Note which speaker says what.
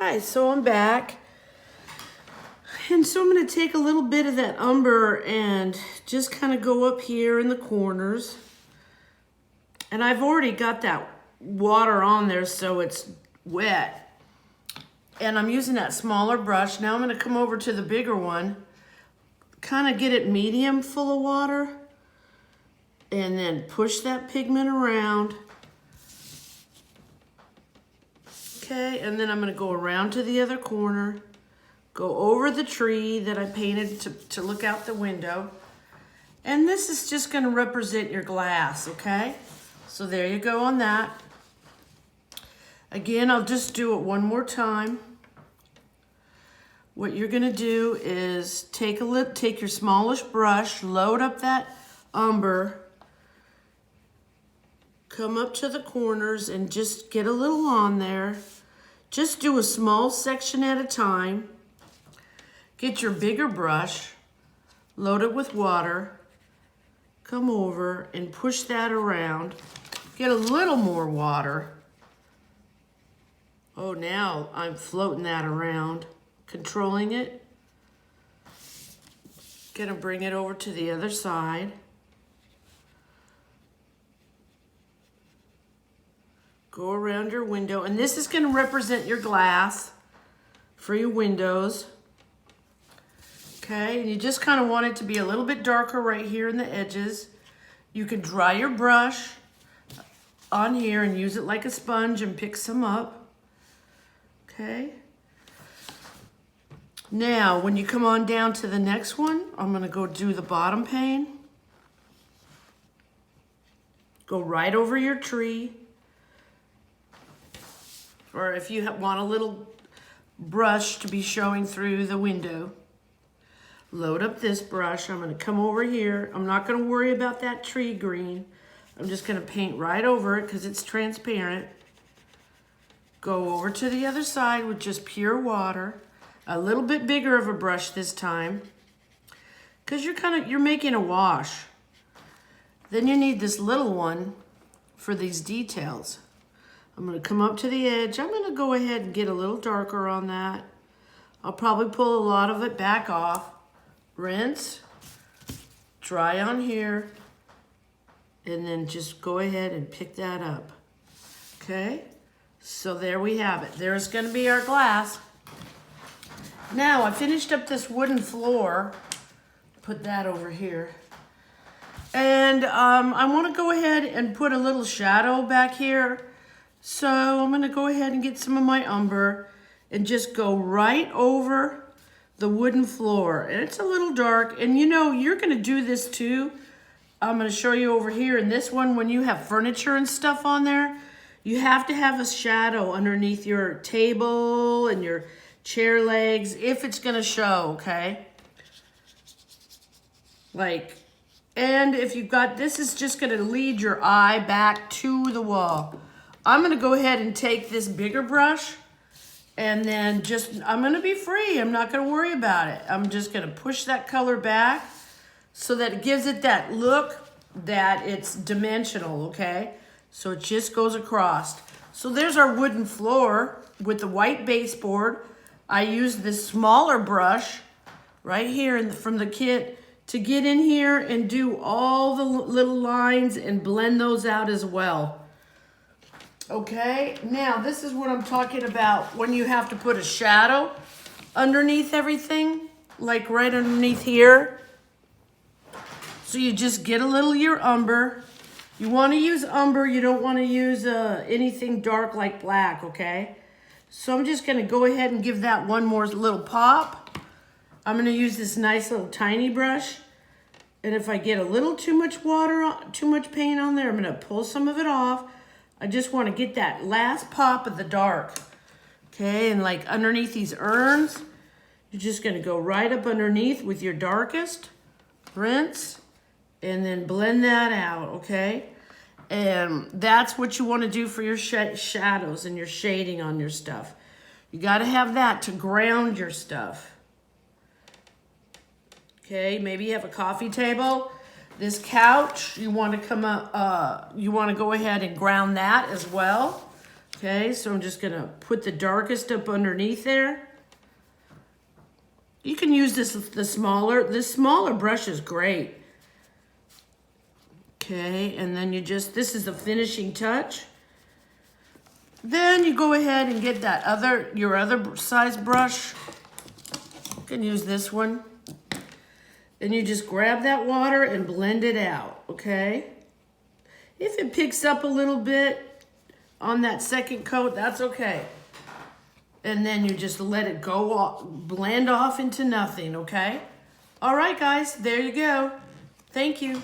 Speaker 1: Hi, so I'm back. And so I'm going to take a little bit of that umber and just kind of go up here in the corners. And I've already got that water on there so it's wet. And I'm using that smaller brush. Now I'm going to come over to the bigger one, kind of get it medium full of water, and then push that pigment around. Okay, and then I'm going to go around to the other corner, go over the tree that I painted to look out the window. And this is just going to represent your glass, okay? So there you go on that. Again, I'll just do it one more time. What you're going to do is take your smallish brush, load up that umber, come up to the corners and just get a little on there. Just do a small section at a time. Get your bigger brush, load it with water, come over and push that around. Get a little more water. Oh, now I'm floating that around, controlling it. Gonna bring it over to the other side. Go around your window, and this is going to represent your glass for your windows. Okay, and you just kind of want it to be a little bit darker right here in the edges. You can dry your brush on here and use it like a sponge and pick some up. Okay. Now, when you come on down to the next one, I'm going to go do the bottom pane. Go right over your tree. Or if you want a little brush to be showing through the window, load up this brush. I'm going to come over here. I'm not going to worry about that tree green. I'm just going to paint right over it because it's transparent. Go over to the other side with just pure water. A little bit bigger of a brush this time because you're making a wash. Then you need this little one for these details. I'm going to come up to the edge. I'm going to go ahead and get a little darker on that. I'll probably pull a lot of it back off. Rinse, dry on here, and then just go ahead and pick that up. Okay, so there we have it. There's going to be our glass. Now I finished up this wooden floor. Put that over here. And I want to go ahead and put a little shadow back here. So I'm going to go ahead and get some of my umber and just go right over the wooden floor. And it's a little dark. And you know, you're going to do this too. I'm going to show you over here in this one when you have furniture and stuff on there. You have to have a shadow underneath your table and your chair legs if it's going to show, okay? And if you've got, this is just going to lead your eye back to the wall. I'm going to go ahead and take this bigger brush and then I'm going to be free. I'm not going to worry about it. I'm just going to push that color back so that it gives it that look that it's dimensional, okay? So it just goes across. So there's our wooden floor with the white baseboard. I used this smaller brush right here from the kit to get in here and do all the little lines and blend those out as well. Okay, now this is what I'm talking about when you have to put a shadow underneath everything, like right underneath here. So you just get a little of your umber. You want to use umber, you don't want to use anything dark like black, okay? So I'm just going to go ahead and give that one more little pop. I'm going to use this nice little tiny brush. And if I get a little too much water, too much paint on there, I'm going to pull some of it off. I just want to get that last pop of the dark. Okay, and like underneath these urns, you're just going to go right up underneath with your darkest. Rinse, and then blend that out, okay? And that's what you want to do for your shadows and your shading on your stuff. You got to have that to ground your stuff. Okay, maybe you have a coffee table. This couch, you want to come up, you want to go ahead and ground that as well. Okay, so I'm just gonna put the darkest up underneath there. You can use this smaller brush is great. Okay, and then this is the finishing touch. Then you go ahead and get your other size brush. You can use this one. And you just grab that water and blend it out, okay? If it picks up a little bit on that second coat, that's okay. And then you just let it go off, blend off into nothing, okay? All right, guys, there you go. Thank you.